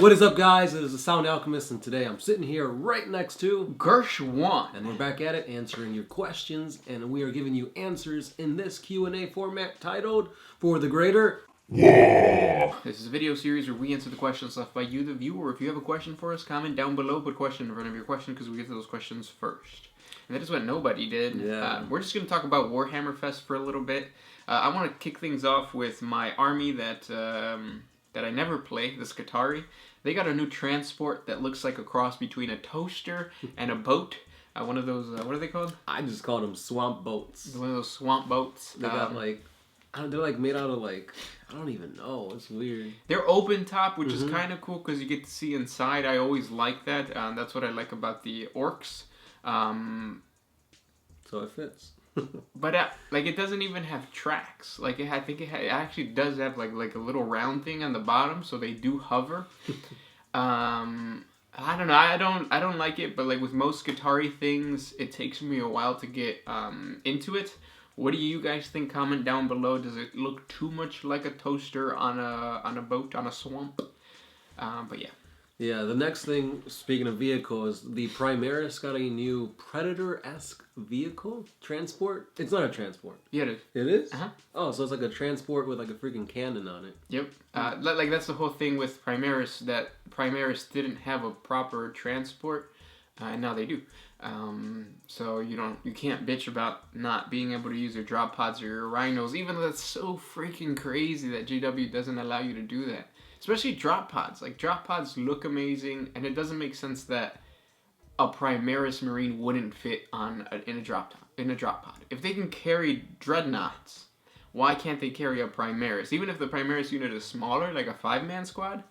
What is up, guys? It is the Sound Alchemist, and today I'm sitting here right next to Gershwan. And we're back at it, answering your questions, and we are giving you answers in this Q&A format titled, For the Greater WAAAGH. This is a video series where we answer the questions left by you, the viewer. If you have a question for us, comment down below, put question in front of your question, because we get to those questions first. And that is what nobody did. Yeah. We're just going to talk about Warhammer Fest for a little bit. I want to kick things off with my army that I never play, the Skitarii. They got a new transport that looks like a cross between a toaster and a boat. One of those, what are they called? I just call them swamp boats. One of those swamp boats. They got like, they're like made out of like, I don't even know. It's weird. They're open top, which is kind of cool because you get to see inside. I always like that. That's what I like about the orcs. So it fits. But like it doesn't even have tracks. Like I think it actually does have like a little round thing on the bottom, so they do hover. I don't know. I don't like it, but like with most Skitarii things, it takes me a while to get into it. What do you guys think? Comment down below. Does it look too much like a toaster on a boat on a swamp? But yeah. Yeah, the next thing, speaking of vehicles, the Primarch got a new Predator-esque vehicle transport. It's not a transport. Yeah, it is. It is? Uh-huh. Oh, so it's like a transport with like a freaking cannon on it. Yep. Like that's the whole thing with Primarch, that Primarch didn't have a proper transport, and now they do. So you can't bitch about not being able to use your drop pods or your rhinos, even though that's so freaking crazy that GW doesn't allow you to do that. Especially drop pods. Like, drop pods look amazing, and it doesn't make sense that a Primaris Marine wouldn't fit in a drop pod. If they can carry dreadnoughts, why can't they carry a Primaris? Even if the Primaris unit is smaller, like a 5-man squad,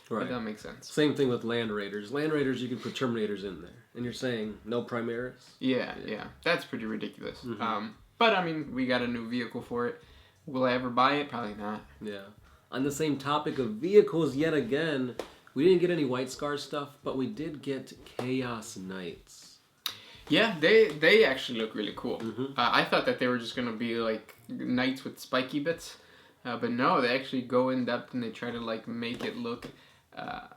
right? That makes sense. Same thing with Land Raiders. Land Raiders, you can put Terminators in there, and you're saying no Primaris? Yeah. That's pretty ridiculous. But I mean, we got a new vehicle for it. Will I ever buy it? Probably not. Yeah. On the same topic of vehicles, yet again, we didn't get any White Scar stuff, but we did get Chaos Knights. Yeah, they actually look really cool. I thought that they were just going to be like knights with spiky bits, but no, they actually go in depth and they try to like make it look. I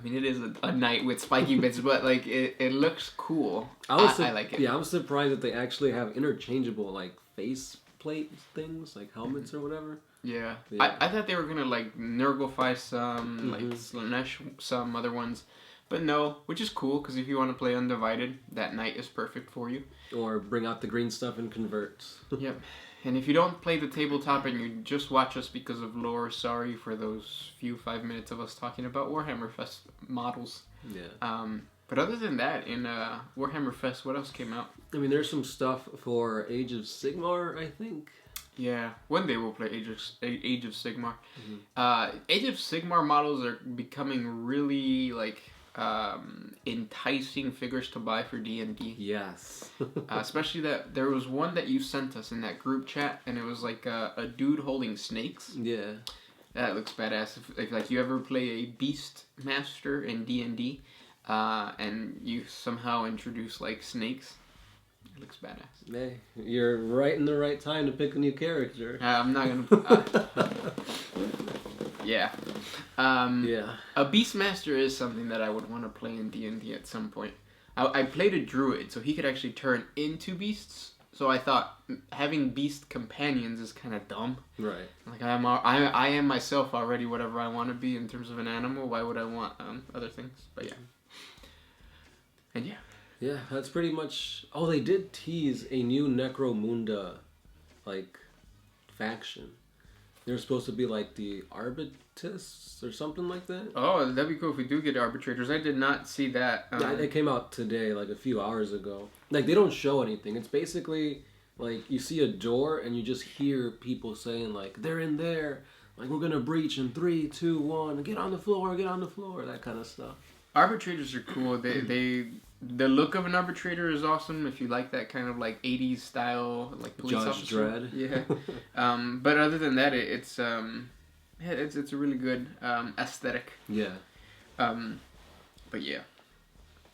mean, it is a knight with spiky bits, but like it looks cool. I like it. Yeah, I was surprised that they actually have interchangeable like face plate things, like helmets or whatever. Yeah. I thought they were gonna like Nurglify some, like Slanesh some other ones, but no, which is cool because if you want to play Undivided, that knight is perfect for you. Or bring out the green stuff and convert. Yep. And if you don't play the tabletop and you just watch us because of lore, sorry for those few 5 minutes of us talking about Warhammer Fest models. Yeah. But other than that, in Warhammer Fest, what else came out? I mean, there's some stuff for Age of Sigmar, I think. Yeah, one day we'll play Age of Sigmar. Age of Sigmar models are becoming really like enticing figures to buy for D&D. Yes. Especially that there was one that you sent us in that group chat, and it was like a dude holding snakes. Yeah. That looks badass. If like you ever play a Beast Master in D&D, and you somehow introduce like snakes. It looks badass. Hey, you're right in the right time to pick a new character. I'm not gonna. Yeah. Yeah. A Beastmaster is something that I would want to play in D&D at some point. I played a druid, so he could actually turn into beasts. So I thought having beast companions is kind of dumb. Right. Like I am myself already whatever I want to be in terms of an animal. Why would I want other things? But yeah. And yeah. Yeah, that's pretty much... Oh, they did tease a new Necromunda, like, faction. They're supposed to be like the Arbitists or something like that. Oh, that'd be cool if we do get Arbitrators. I did not see that. Yeah, it came out today, like a few hours ago. Like, they don't show anything. It's basically, like, you see a door and you just hear people saying, like, they're in there. Like, we're gonna breach in 3, 2, 1. Get on the floor, get on the floor. That kind of stuff. Arbitrators are cool. The look of an arbitrator is awesome if you like that kind of like 80s style like police officer. Dredd. Yeah. But other than that, it's a really good aesthetic. Yeah. But yeah.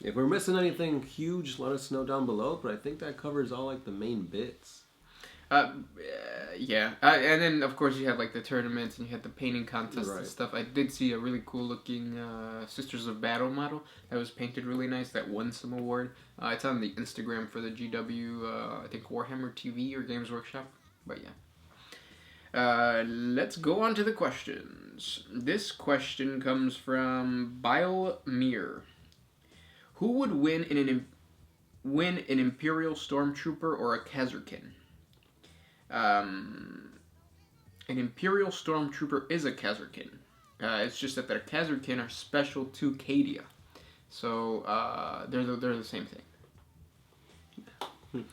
If we're missing anything huge, let us know down below. But I think that covers all like the main bits. Yeah. And then, of course, you had, like, the tournaments and you had the painting contests and Right. stuff. I did see a really cool-looking Sisters of Battle model that was painted really nice that won some award. It's on the Instagram for the GW, I think, Warhammer TV or Games Workshop. But, yeah. Let's go on to the questions. This question comes from Bile Mir. Who would win an Imperial Stormtrooper or a Kazarkin? An Imperial Stormtrooper is a Kazarkin. It's just that their Kazarkin are special to Cadia. So they're the same thing.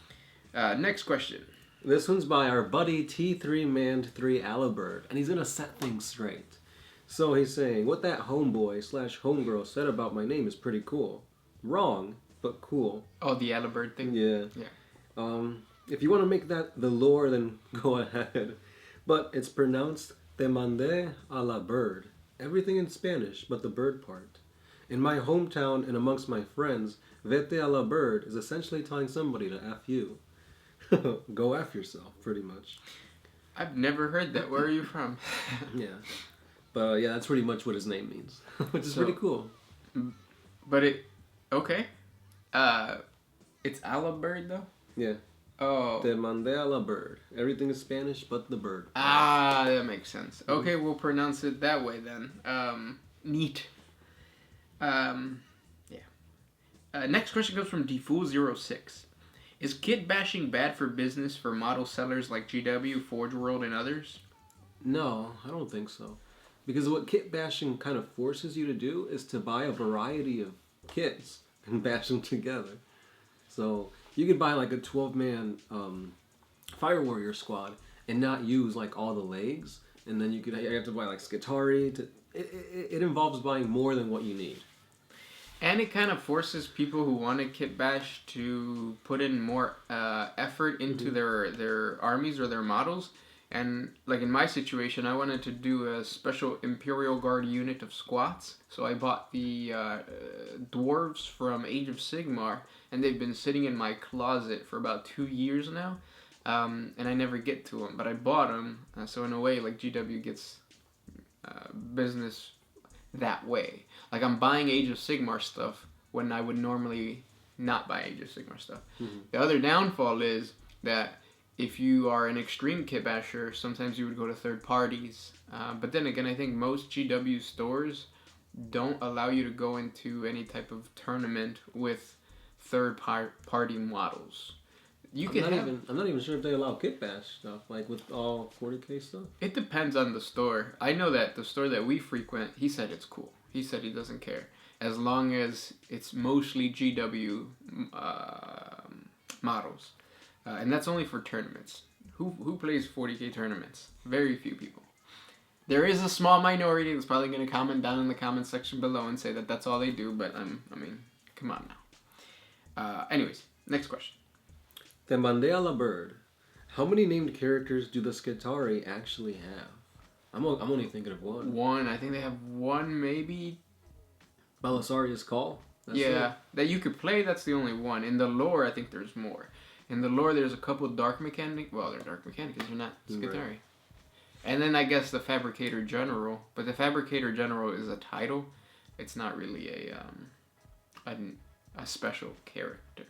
Next question. This one's by our buddy T3 Manned 3 Alibird, and he's gonna set things straight. So he's saying, what that homeboy / homegirl said about my name is pretty cool. Wrong, but cool. Oh, the Alibird thing? Yeah. Yeah. If you want to make that the lore, then go ahead. But it's pronounced Te mandé a la bird. Everything in Spanish, but the bird part. In my hometown and amongst my friends, vete a la bird is essentially telling somebody to F you. Go F yourself, pretty much. I've never heard that. Where are you from? Yeah. But yeah, that's pretty much what his name means. Which is pretty cool. But okay. It's Alibird though? Yeah. Oh. Te mandé a la bird. Everything is Spanish, but the bird. Ah, that makes sense. Okay, we'll pronounce it that way then. Neat. Yeah. Next question comes from Defool06. Is kitbashing bad for business for model sellers like GW, Forge World, and others? No, I don't think so. Because what kitbashing kind of forces you to do is to buy a variety of kits and bash them together. So you could buy like a 12-man Fire Warrior squad and not use like all the legs, and then you have to buy like Skitarii. It involves buying more than what you need. And it kind of forces people who want to kit bash to put in more effort into their armies or their models. And like in my situation, I wanted to do a special Imperial Guard unit of squats. So I bought the dwarves from Age of Sigmar, and they've been sitting in my closet for about 2 years now. And I never get to them, but I bought them. So in a way, like GW gets business that way. Like I'm buying Age of Sigmar stuff when I would normally not buy Age of Sigmar stuff. Mm-hmm. The other downfall is that if you are an extreme kitbasher, sometimes you would go to third parties. But then again, I think most GW stores don't allow you to go into any type of tournament with third-party models. I'm not even sure if they allow kitbash stuff, like with all 40K stuff. It depends on the store. I know that the store that we frequent, he said it's cool. He said he doesn't care. As long as it's mostly GW models. And that's only for tournaments. Who plays 40K tournaments? Very few people. There is a small minority that's probably going to comment down in the comment section below and say that that's all they do, but I mean, come on now. Anyways, next question. Te mandé a la bird. How many named characters do the Skitarii actually have? I'm only thinking of one. One. I think they have one, maybe. Belisarius Call? Yeah, that you could play, that's the only one. In the lore, I think there's more. In the lore, there's a couple of Dark Mechanic. Well, they're Dark Mechanic because they're not Skitarii. Right. And then I guess the Fabricator General. But the Fabricator General is a title. It's not really a special character.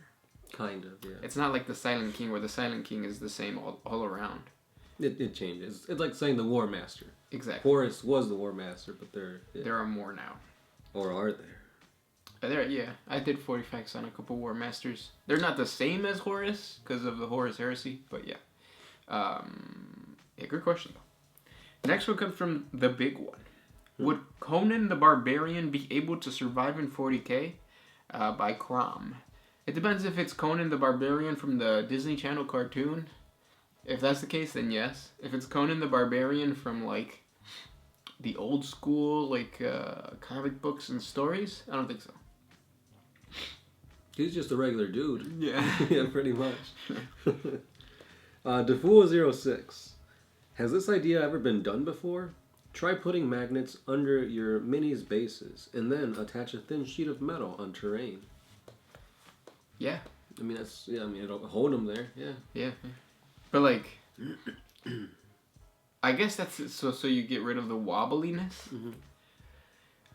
Kind of, yeah. It's not like the Silent King, where the Silent King is the same all around. It changes. It's like saying the War Master. Exactly. Horus was the War Master, but there are more now. Or are there? Yeah. I did 40 facts on a couple War Masters. They're not the same as Horus because of the Horus Heresy, but yeah. Yeah, good question though. Next one comes from the big one. Would Conan the Barbarian be able to survive in 40K? By Crom. It depends if it's Conan the Barbarian from the Disney Channel cartoon. If that's the case, then yes. If it's Conan the Barbarian from, like, the old school, like, comic books and stories, I don't think so. He's just a regular dude. Yeah. Yeah, pretty much. Defool06. Has this idea ever been done before? Try putting magnets under your minis' bases, and then attach a thin sheet of metal on terrain. Yeah. I mean, it'll hold them there, yeah. Yeah. But, like, I guess that's so you get rid of the wobbliness. Mm-hmm.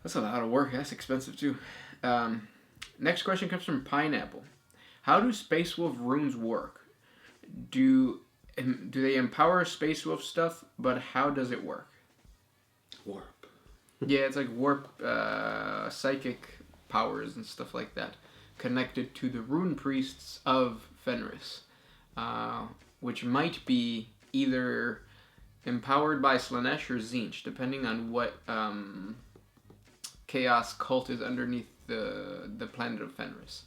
That's a lot of work. That's expensive too. Next question comes from Pineapple. How do Space Wolf runes work? Do they empower Space Wolf stuff? But how does it work? Warp. Yeah, it's like warp, psychic powers and stuff like that, connected to the rune priests of Fenris, which might be either empowered by Slanesh or Tzeentch, depending on what chaos cult is underneath the planet of Fenris.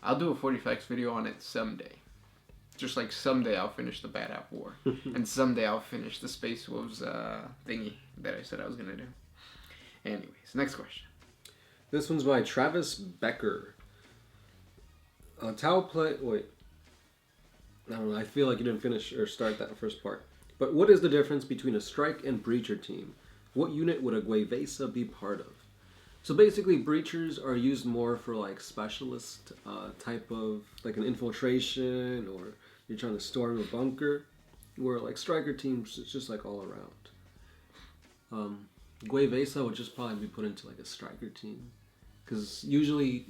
I'll do a 40x video on it someday. Just like someday I'll finish the Bad App War. And someday I'll finish the Space Wolves thingy that I said I was going to do. Anyways, next question. This one's by Travis Becker. Tau play... Wait. I don't know. I feel like you didn't finish or start that first part. But what is the difference between a Strike and Breacher team? What unit would a Guevesa be part of? So basically, Breachers are used more for like specialist type of... Like an infiltration, or you're trying to storm a bunker. Where like Striker teams, it's just like all around. Guevesa would just probably be put into like a Striker team. Because usually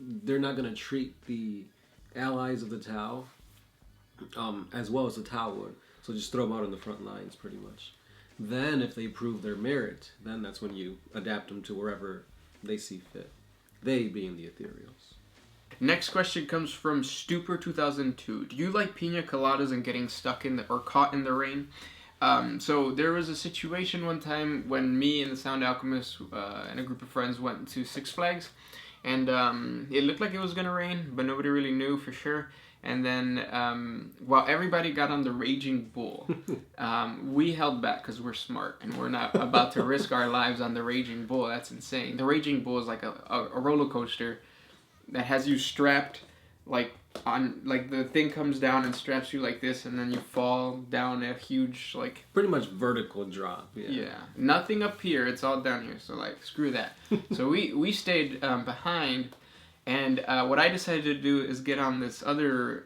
they're not going to treat the allies of the Tau as well as the Tau would. So just throw them out on the front lines pretty much. Then if they prove their merit, then that's when you adapt them to wherever they see fit. They being the Ethereals. Next question comes from Stupor2002. Do you like pina coladas and getting stuck in or caught in the rain? So there was a situation one time when me and the Sound Alchemist and a group of friends went to Six Flags, and it looked like it was going to rain, but nobody really knew for sure. And then while everybody got on the Raging Bull, we held back because we're smart and we're not about to risk our lives on the Raging Bull. That's insane. The Raging Bull is like a roller coaster that has you strapped like on, like the thing comes down and straps you like this, and then you fall down a huge like pretty much vertical drop. Yeah, nothing up here, it's all down here, so like screw that. So we stayed behind, and what I decided to do is get on this other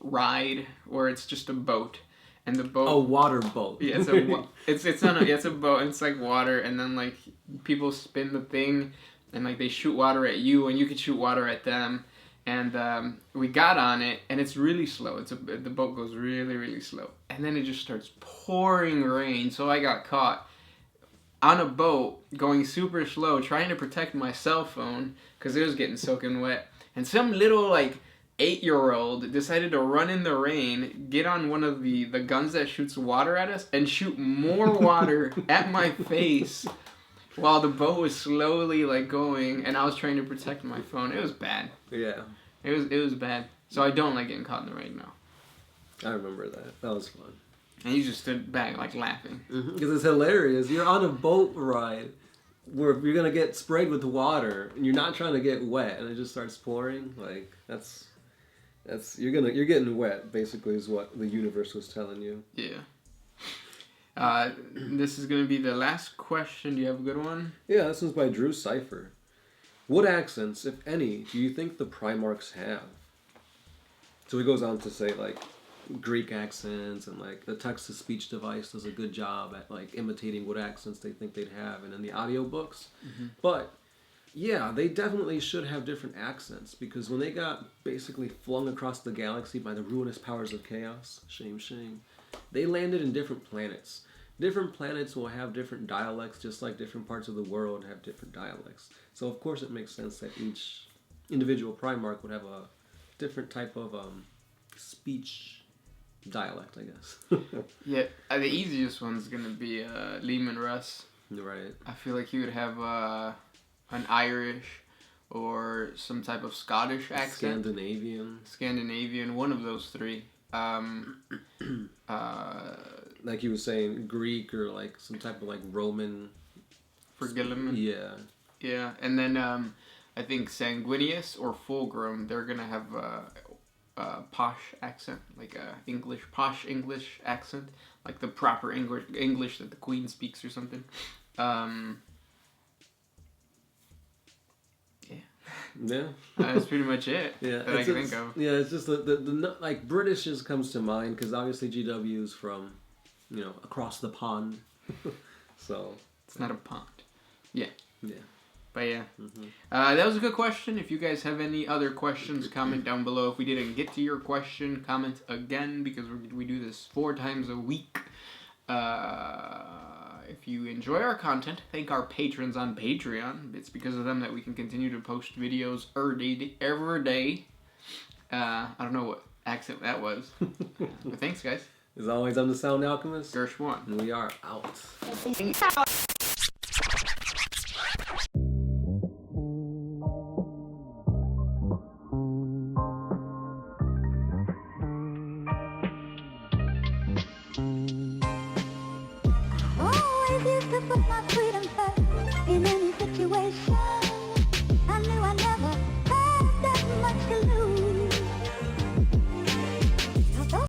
ride where it's just a boat, and the boat, a water boat. Yeah, it's a boat, and it's like water, and then like people spin the thing, and like they shoot water at you, and you can shoot water at them. And we got on it, and it's really slow. The boat goes really, really slow. And then it just starts pouring rain, so I got caught on a boat going super slow, trying to protect my cell phone, because it was getting soaking wet. And some little, like, 8-year-old decided to run in the rain, get on one of the guns that shoots water at us, and shoot more water at my face while the boat was slowly like going, and I was trying to protect my phone. It was bad. Yeah. It was bad. So I don't like getting caught in the rain now. I remember that. That was fun. And you just stood back like laughing. Because it's hilarious. You're on a boat ride where you're gonna get sprayed with water, and you're not trying to get wet, and it just starts pouring. Like that's you're getting wet. Basically, is what the universe was telling you. Yeah. This is going to be the last question. Do you have a good one? Yeah, this one's by Drew Cipher. What accents, if any, do you think the Primarchs have? So he goes on to say, like, Greek accents, and, like, the text-to-speech device does a good job at, like, imitating what accents they think they'd have, and in the audiobooks. Mm-hmm. But, yeah, they definitely should have different accents, because when they got basically flung across the galaxy by the ruinous powers of chaos, shame, they landed in different planets. Different planets will have different dialects, just like different parts of the world have different dialects. So, of course, it makes sense that each individual Primarch would have a different type of speech dialect, I guess. Yeah, the easiest one's going to be Lehman Russ. Right. I feel like he would have an Irish or some type of Scottish accent. Scandinavian, one of those three. Like he was saying, Greek or like some type of like Roman. For Gilliman. Yeah. Yeah, and then I think Sanguinius or Fulgrim, they're gonna have a posh accent, like a posh English accent, like the proper English that the Queen speaks or something. Yeah. Yeah. That's pretty much it that I can think of. Yeah, it's just the like British just comes to mind because obviously GW's from, across the pond. So. It's not a pond. Yeah. Yeah. But yeah. That was a good question. If you guys have any other questions, comment down below. If we didn't get to your question, comment again because we do this 4 times a week. If you enjoy our content, thank our patrons on Patreon. It's because of them that we can continue to post videos every day. I don't know what accent that was. But thanks, guys. As always, I'm the Sound Alchemist. Gersh1. And we are out. Oh, I guess that's my